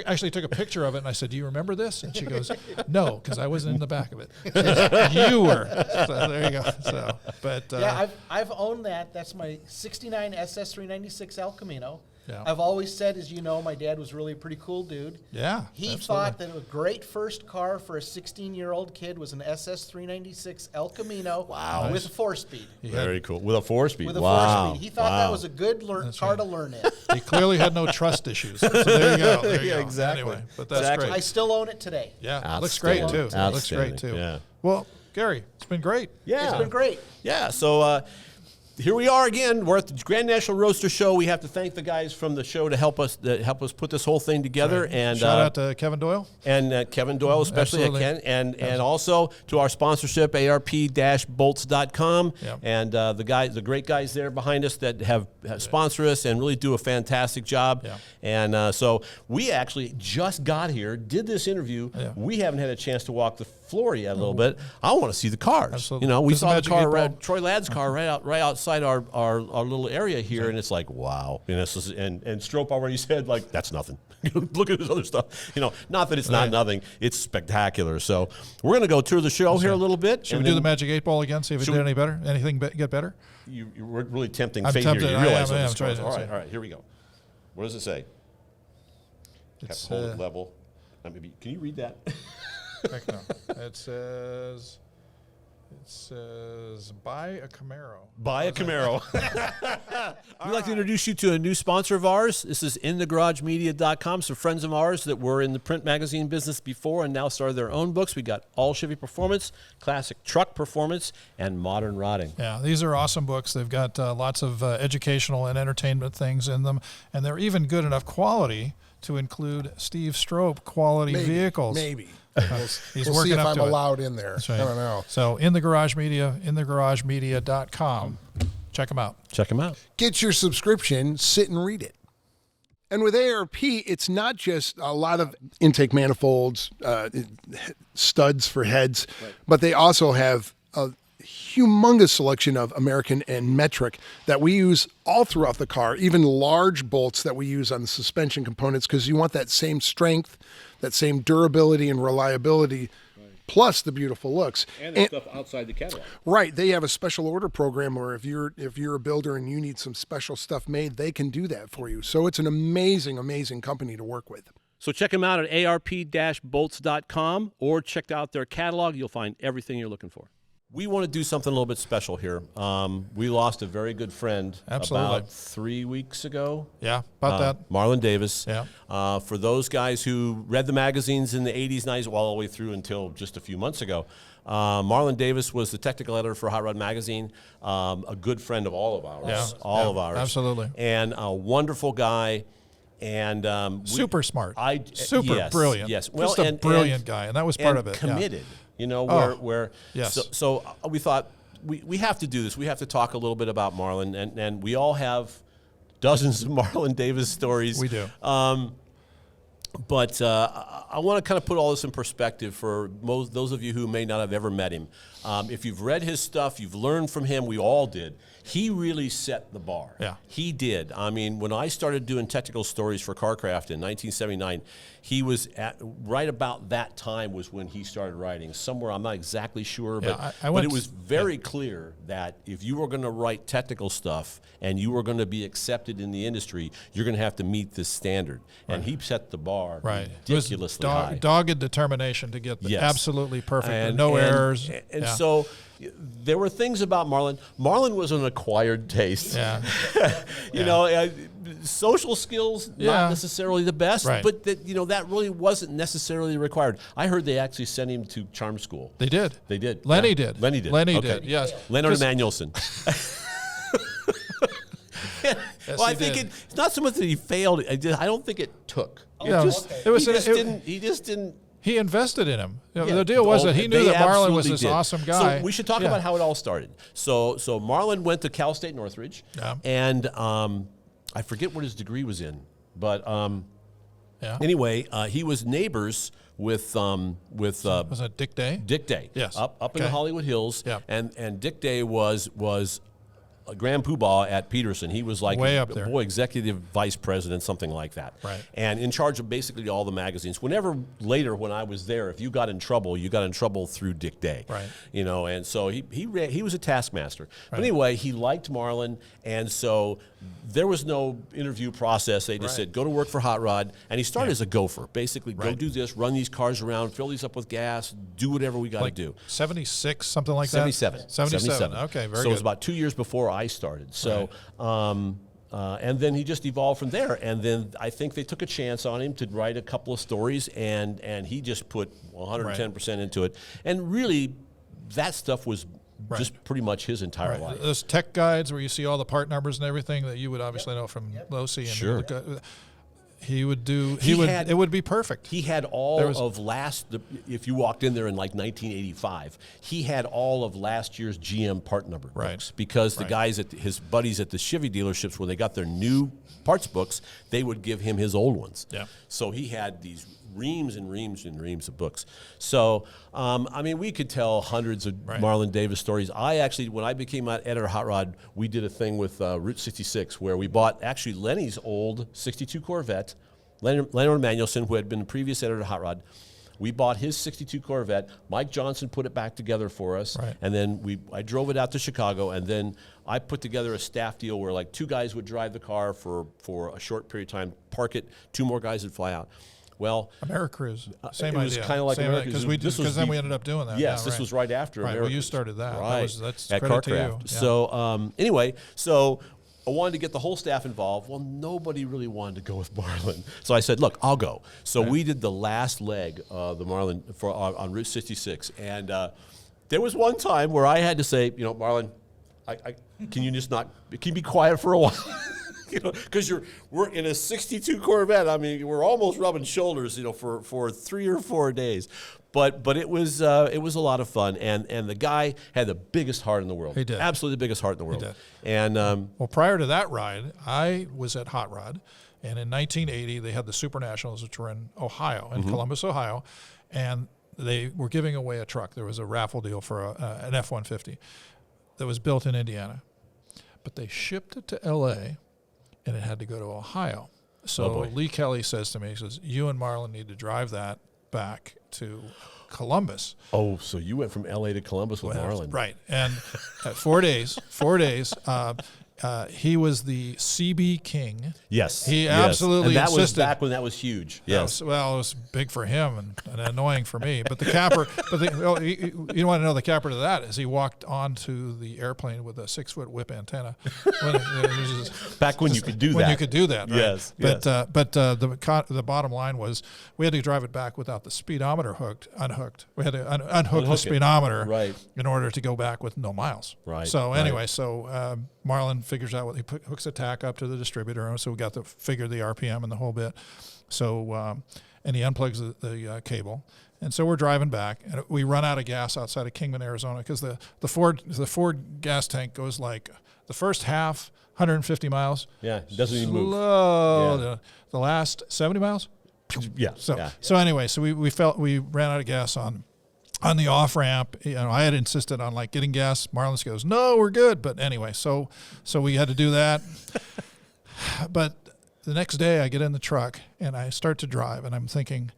actually took a picture of it, and I said, "Do you remember this?" And she goes, "No, because I wasn't in the back of it." She says, "You were." So there you go. So, but Yeah, I've owned that. That's my 69 SS396 El Camino. Yeah. I've always said, as you know, my dad was really a pretty cool dude. yeah, He absolutely. thought that a great first car for a 16-year-old kid was an SS396 El Camino with a 4-speed. Very cool. With a 4-speed. With a wow. 4-speed. He thought that was a good car to learn in. He clearly had no trust issues. So there you go. There you Yeah, go. exactly. Anyway, but that's Exactly. I great. still own it today. Yeah, it looks great too. Outstanding. It looks great Outstanding. too. Yeah. Well, Gary, it's been great. Yeah. It's been great. Yeah, so here we are again. We're at the Grand National Roadster Show. We have to thank the guys from the show to help us put this whole thing together. Right. And Shout out to Kevin Doyle. and Kevin Doyle, especially Absolutely. and also to our sponsorship, arp-bolts.com, Yep. and the great guys there behind us that have sponsor us and really do a fantastic job. Yeah. And so we actually just got here, did this interview. Yeah. We haven't had a chance to walk the floor yet a little bit. I want to see the cars. Absolutely. You know, we Just the saw the Magic car, 8-Ball. Troy Ladd's car, right outside our little area here, and it's like, wow. You know, and Strope already said, like, that's nothing. Look at this other stuff. You know, not that it's not nothing. It's spectacular. So we're going to go tour the show here a little bit. Should and we do the then Magic 8-Ball again, see if it Should did we- any better? Anything get better? You're really tempting I'm fate tempted. here. I You realize am, what I this am. Try goes. to- All right, here we go. What does it say? It's, Hold it level. Maybe, can you read that? heck no. It says, buy a Camaro. Buy a Camaro. We'd like to introduce you to a new sponsor of ours. This is InTheGarageMedia.com. Some friends of ours that were in the print magazine business before and now started their own books. We got All Chevy Performance, Classic Truck Performance, and Modern Rotting. Yeah, these are awesome books. They've got lots of educational and entertainment things in them, and they're even good enough quality to include Steve Strope quality vehicles. Maybe. He's We'll working see if up I'm to it. allowed in there. That's right. I don't know. So in the Garage Media, InTheGarageMedia.com. Check them out. Check them out. Get your subscription, sit and read it. And with ARP, it's not just a lot of intake manifolds, studs for heads, but they also have a humongous selection of American and metric that we use all throughout the car, even large bolts that we use on the suspension components, because you want that same strength, that same durability and reliability, plus the beautiful looks. And stuff outside the catalog. Right, they have a special order program where if you're a builder and you need some special stuff made, they can do that for you. So it's an amazing, amazing company to work with. So check them out at arp-bolts.com or check out their catalog. You'll find everything you're looking for. We want to do something a little bit special here. We lost a very good friend Absolutely. about 3 weeks ago. Yeah, about that. Marlin Davis. Yeah. For those guys who read the magazines in the 80s, 90s, all the way through until just a few months ago, Marlin Davis was the technical editor for Hot Rod Magazine, a good friend of all of ours. Yeah. All Yeah, of ours. absolutely. And a wonderful guy. And Super smart. Super yes, brilliant. Yes. Just a brilliant guy, and that was part of it. Yeah. Committed. You know, Oh, where yes. so we thought we have to do this. We have to talk a little bit about Marlin, and we all have dozens of Marlin Davis stories. We do. But I want to kind of put all this in perspective for those of you who may not have ever met him. If you've read his stuff, you've learned from him. We all did. He really set the bar. Yeah. He did. I mean, when I started doing technical stories for CarCraft in 1979, he was right about that time was when he started writing. Somewhere, I'm not exactly sure, but, I but went it was very clear that if you were going to write technical stuff and you were going to be accepted in the industry, you're going to have to meet this standard. And he set the bar ridiculously high. Dogged determination to get Yes. absolutely perfect, And- no and- errors. And Yeah. so there were things about Marlin. Marlin was an acquired taste. Yeah. You know, social skills, Yeah. not necessarily the best, Right. but that really wasn't necessarily required. I heard they actually sent him to charm school. They did. They did. Lenny Yeah. did. Lenny did. Lenny Okay. did, yes. Leonard 'Cause- Emanuelson. Yes, Well, I he think did. it's not so much that he failed. I don't think it took. Yeah. It just, It was- he just it- didn't. He just didn't. He invested in him. The deal was that he knew that Marlin was this awesome guy. So we should talk about how it all started. So Marlin went to Cal State Northridge, and I forget what his degree was in, but anyway, he was neighbors with was it Dick Day? Dick Day, yes, up in the Hollywood Hills, yeah. and Dick Day was a grand poobah at Peterson. He was like way up there, executive vice president, something like that, right? And in charge of basically all the magazines. Whenever later, when I was there, if you got in trouble, you got in trouble through Dick Day, right? You know, and so he was a taskmaster. Right. But anyway, he liked Marlin, and so there was no interview process. They just said, go to work for Hot Rod. And he started as a gopher. Basically, go do this, run these cars around, fill these up with gas, do whatever we got to do. 76, something like 77. that? 77. Okay, very good. So it was about 2 years before I started. So, and then he just evolved from there. And then I think they took a chance on him to write a couple of stories, and he just put 110% into it. And really, that stuff was just pretty much his entire life. Those tech guides where you see all the part numbers and everything that you would obviously know from Losey. And sure. He would do. It would be perfect. He had if you walked in there in like 1985, he had all of last year's GM part number books, because the guys his buddies at the Chevy dealerships, when they got their new parts books, they would give him his old ones. Yeah. So he had these reams and reams and reams of books. So, I mean, we could tell hundreds of Marlan Davis stories. I actually, when I became editor of Hot Rod, we did a thing with Route 66 where we bought actually Lenny's old 62 Corvette, Leonard Manuelson, who had been the previous editor of Hot Rod. We bought his 62 Corvette. Mike Johnson put it back together for us, and then I drove it out to Chicago, and then I put together a staff deal where like 2 guys would drive the car for a short period of time, park it, 2 more guys would fly out. Well, AmeriCruise, same idea. It was kind of like AmeriCruise. Because then we ended up doing that. Yes, this was right after AmeriCruise. Well, you started that. Right. That's at credit to you. CarCraft. Yeah. So anyway, I wanted to get the whole staff involved. Well, nobody really wanted to go with Marlin. So I said, look, I'll go. So we did the last leg of the Marlin on Route 66. And there was one time where I had to say, Marlin, can you just can you be quiet for a while? Because we're in a 62 Corvette. I mean, we're almost rubbing shoulders, for 3 or 4 days. But it was a lot of fun, and the guy had the biggest heart in the world. He did. Absolutely the biggest heart in the world. He did. And well, prior to that ride, I was at Hot Rod, and in 1980 they had the Super Nationals, which were in Ohio, in Columbus, Ohio, and they were giving away a truck. There was a raffle deal for an F-150 that was built in Indiana, but they shipped it to L.A. and it had to go to Ohio. So Lee Kelly says to me, he says, you and Marlin need to drive that back to Columbus. Oh, so you went from L.A. to Columbus with Marlin. Right. And 4 days, he was the CB king. Yes. He absolutely and that insisted. was back when that was huge. Yes. It was big for him and annoying for me. But the capper, you want to know the capper to that is he walked onto the airplane with a 6-foot whip antenna. Back when you could do that. When you could do that, right? Yes. But the bottom line was we had to drive it back without the speedometer unhooked. We had to unhook the speedometer in order to go back with no miles. Right. So anyway, Marlin figures out he hooks a tack up to the distributor, so we got to figure the RPM and the whole bit. So and he unplugs the cable, and so we're driving back, and we run out of gas outside of Kingman, Arizona, because the Ford gas tank goes like the first half 150 miles. Yeah, it doesn't even move. Yeah. The last 70 miles. Yeah. So anyway, so we ran out of gas on the off ramp. I had insisted on getting gas. Marlin goes, no, we're good. But anyway, so we had to do that. But the next day I get in the truck and I start to drive, and I'm thinking,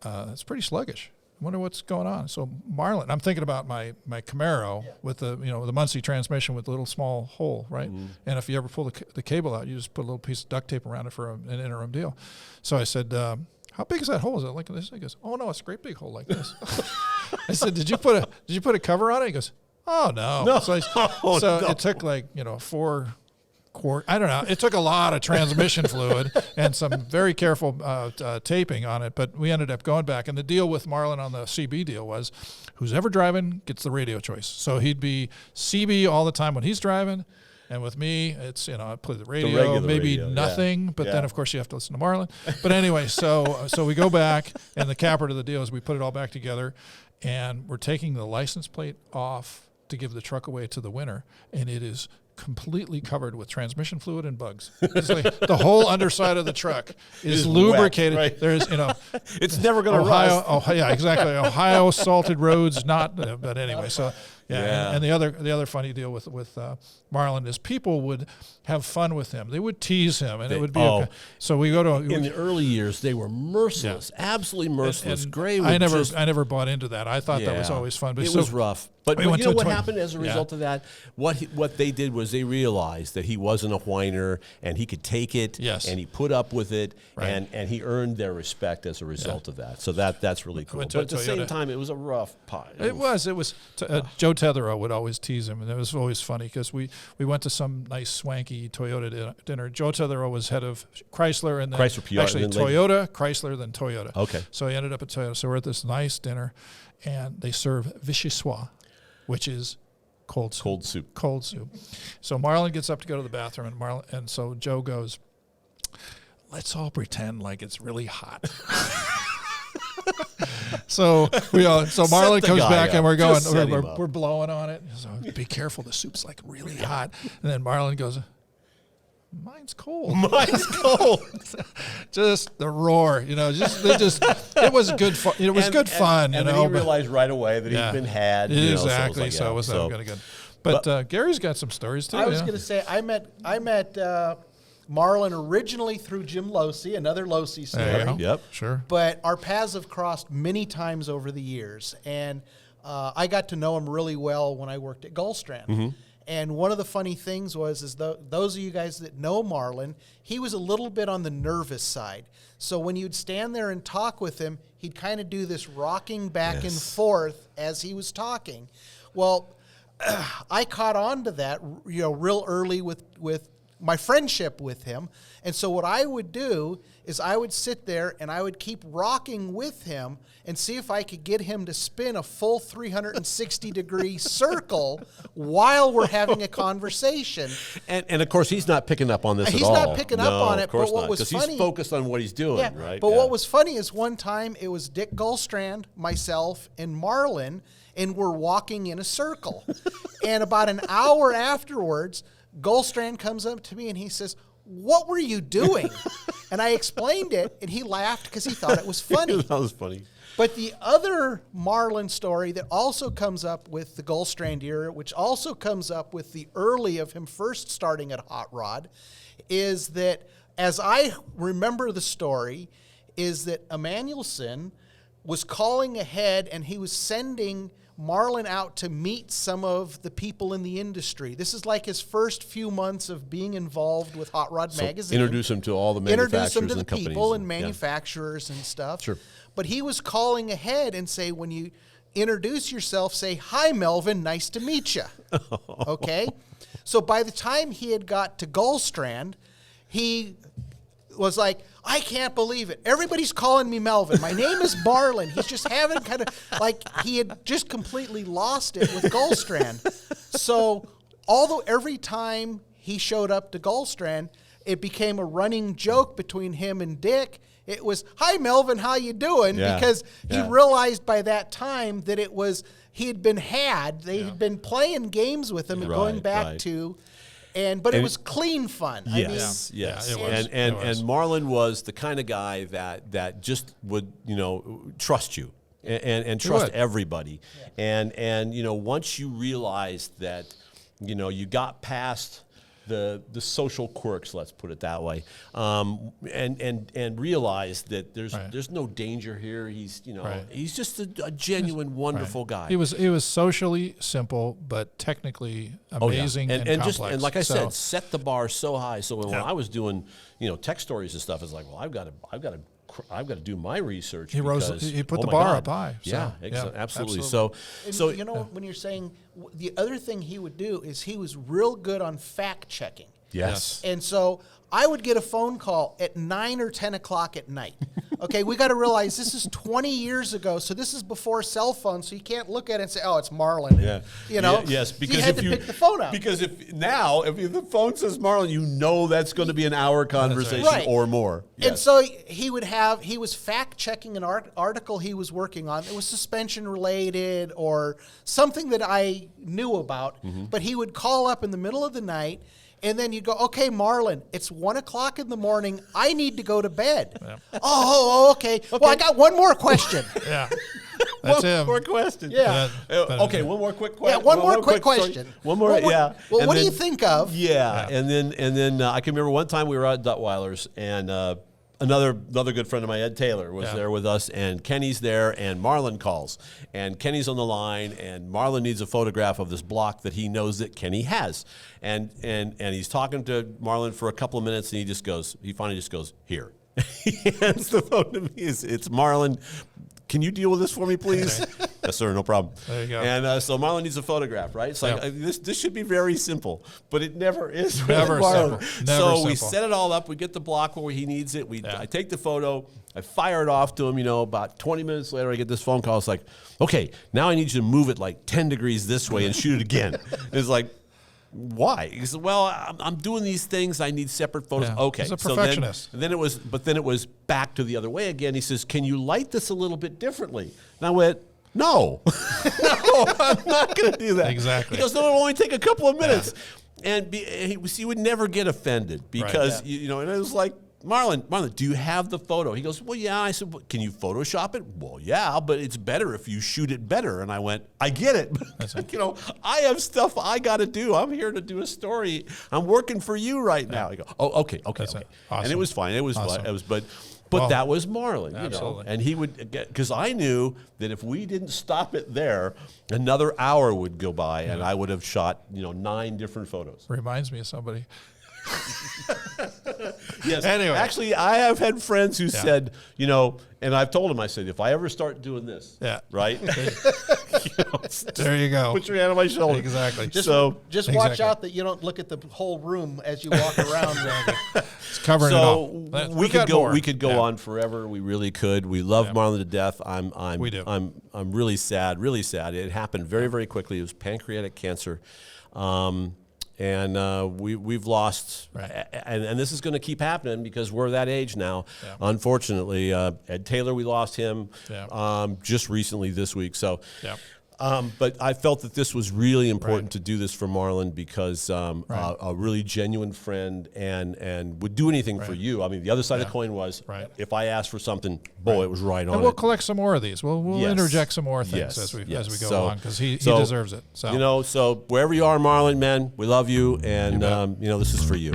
it's pretty sluggish. I wonder what's going on. So Marlin, I'm thinking about my Camaro with the the Muncie transmission with the little small hole, right? Mm-hmm. And if you ever pull the cable out, you just put a little piece of duct tape around it for an interim deal. So I said, how big is that hole? Is it like this? He goes, oh no, it's a great big hole like this. I said, did you put a cover on it? He goes, oh no. So it took 4 quart. I don't know. It took a lot of transmission fluid and some very careful taping on it, but we ended up going back. And the deal with Marlin on the CB deal was, who's ever driving gets the radio choice. So he'd be CB all the time when he's driving, And with me, it's, I play the radio, regular maybe radio, nothing, but then of course you have to listen to Marlin. But anyway, so we go back, and the capper to the deal is we put it all back together, and we're taking the license plate off to give the truck away to the winner, and it is completely covered with transmission fluid and bugs. It's like the whole underside of the truck is lubricated. Wet, right? There's, It's never going to rust. Yeah, exactly. Ohio salted roads, not. But anyway, so yeah. And the other funny deal with Marlin is people would have fun with him. They would tease him, and it would be okay. So we go to in the early years. They were merciless, absolutely merciless. And Gray. I never bought into that. I thought that was always fun. But it was rough. But we you went know to what happened as a result of that? What they did was they realized that he wasn't a whiner and he could take it. Yes. And he put up with it, Right. and he earned their respect as a result of that. So that's really cool. went But to at the same time, it was a rough pie. It was. Joe Tetherow would always tease him, and it was always funny because we went to some nice swanky Toyota dinner. Joe Tetherow was head of Chrysler, and then Chrysler PR, actually and then Toyota, Chrysler, then Toyota. Okay. So he ended up at Toyota. So we're at this nice dinner, and they serve vichyssoise, which is cold soup. Cold soup. So Marlin gets up to go to the bathroom, and so Joe goes, "Let's all pretend like it's really hot." So Marlin comes back, and we're going, we're blowing on it. So be careful, the soup's like really hot. And then Marlin goes, "Mine's cold." Mine's cold. Just the roar, it was good fun. It was good fun, and then he realized right away that he'd been had. Exactly. So it was good. But Gary's got some stories too. I was going to say I met Marlin originally through Jim Losey, another Losey story. There you go. Yep. Sure. But our paths have crossed many times over the years, and I got to know him really well when I worked at Guldstrand. Mm-hmm. And one of the funny things was those of you guys that know Marlin, he was a little bit on the nervous side. So when you'd stand there and talk with him, he'd kind of do this rocking back and forth as he was talking. Well, I caught on to that, real early with my friendship with him. And so what I would do is I would sit there and I would keep rocking with him and see if I could get him to spin a full 360-degree circle while we're having a conversation. And of course, he's not picking up on this He's at all. not picking up on it, of course but what not, was 'cause funny... he's focused on what he's doing, right? But what was funny is one time it was Dick Guldstrand, myself, and Marlin, and we're walking in a circle. And about an hour afterwards, Guldstrand comes up to me and he says, "What were you doing?" And I explained it, and he laughed because he thought it was funny. That was funny. But the other Marlin story that also comes up with the Guldstrand era, which also comes up with the early of him first starting at Hot Rod, is that, as I remember the story, is that Emanuelson was calling ahead and he was sending Marlin out to meet some of the people in the industry. This is like his first few months of being involved with Hot Rod Magazine. Introduce him to all the manufacturers Introduce him to the and companies. people and manufacturers and stuff. Sure. But he was calling ahead and say, when you introduce yourself, say, "Hi, Melvin, nice to meet you." Okay? So by the time he had got to Guldstrand, he was like, "I can't believe it. Everybody's calling me Melvin. My name is Marlin." He's just having kind of like he had just completely lost it with Guldstrand. So although every time he showed up to Guldstrand, it became a running joke between him and Dick. It was, "Hi, Melvin, how you doing?" Because he realized by that time that it was he had been had. They had been playing games with him and going back to... But it was clean fun. Yes, yes. it was. And Marlin was the kind of guy that just would, trust you and trust everybody. Yeah. And once you realized that, you got past the social quirks, let's put it that way, and realized that there's no danger here. He's he's just a genuine, wonderful guy. He was socially simple, but technically amazing and complex. And like I said, set the bar so high. So when I was doing tech stories and stuff, it's like, well, I've got to do my research. He put the bar up high. So, absolutely. And so when you're saying the other thing he would do is he was real good on fact checking. Yes. And so I would get a phone call at 9 or 10 o'clock at night Okay, we got to realize this is 20 years ago, so this is before cell phones, so you can't look at it and say, oh, it's Marlin. Yeah. You know? Yes, So because you had if to pick the phone up. Because if the phone says Marlin, you know that's going to be an hour conversation Right. or more. And Yes. so he was fact-checking an article he was working on. It was suspension-related or something that I knew about. Mm-hmm. But he would call up in the middle of the night, and then you'd go, okay, Marlin, it's 1 o'clock in the morning. I need to go to bed. Yeah. Oh, okay. Well, I got one more question. Yeah. That's him. One more question. Yeah. Okay, one more quick question. Yeah, one more quick question. Sorry. One more, yeah. Well, And what do then- you think of? Yeah, and then I can remember one time we were at Duttweiler's, and another good friend of mine, Ed Taylor, was there with us, and Kenny's there, and Marlin calls, and Kenny's on the line, and Marlin needs a photograph of this block that he knows that Kenny has, and he's talking to Marlin for a couple of minutes, and he finally just goes, here. He hands the phone to me. It's Marlin. Can you deal with this for me, please? Yes, sir, no problem. There you go. And so Marlin needs a photograph, right? So this should be very simple, but it never is. with Never Marlin. simple. Never So we simple. set it all up. We get the block where he needs it. I take the photo. I fire it off to him. About 20 minutes later, I get this phone call. It's like, okay, now I need you to move it like 10 degrees this way and shoot it again. It's like, why? He said, well, I'm doing these things. I need separate photos. Yeah. Okay. He's a perfectionist. Then it was back to the other way again. He says, can you light this a little bit differently? And I went, no. No, I'm not going to do that. Exactly. He goes, no, it'll only take a couple of minutes. And he would never get offended because, and it was like, Marlin, do you have the photo? He goes, well, yeah. I said, well, can you Photoshop it? Well, yeah, but it's better if you shoot it better. And I went, I get it. I have stuff I got to do. I'm here to do a story. I'm working for you right now. I go, oh, okay. Awesome. And it was fine. It was Awesome. fun. But that was Marlin, Absolutely. And he would get, because I knew that if we didn't stop it there, another hour would go by and I would have shot, 9 different photos. Reminds me of somebody. Yes. Anyway. Actually, I have had friends who said, and I've told them, I said, if I ever start doing this, right? There you go. Put your hand on my shoulder. Exactly. Just Exactly. watch out that you don't look at the whole room as you walk around. It's covering it all. We could go on forever. We really could. We love Marlin to death. We do. I'm really sad. Really sad. It happened very, very quickly. It was pancreatic cancer. And we've lost, and this is going to keep happening because we're that age now. Yeah. Unfortunately, Ed Taylor, we lost him just recently this week. So, but I felt that this was really important to do this for Marlin because a really genuine friend and would do anything for you. I mean, the other side of the coin was if I asked for something, it was right on. And we'll collect some more of these. We'll interject some more things as we go along because he deserves it. So so wherever you are, Marlin, man, we love you, and this is for you.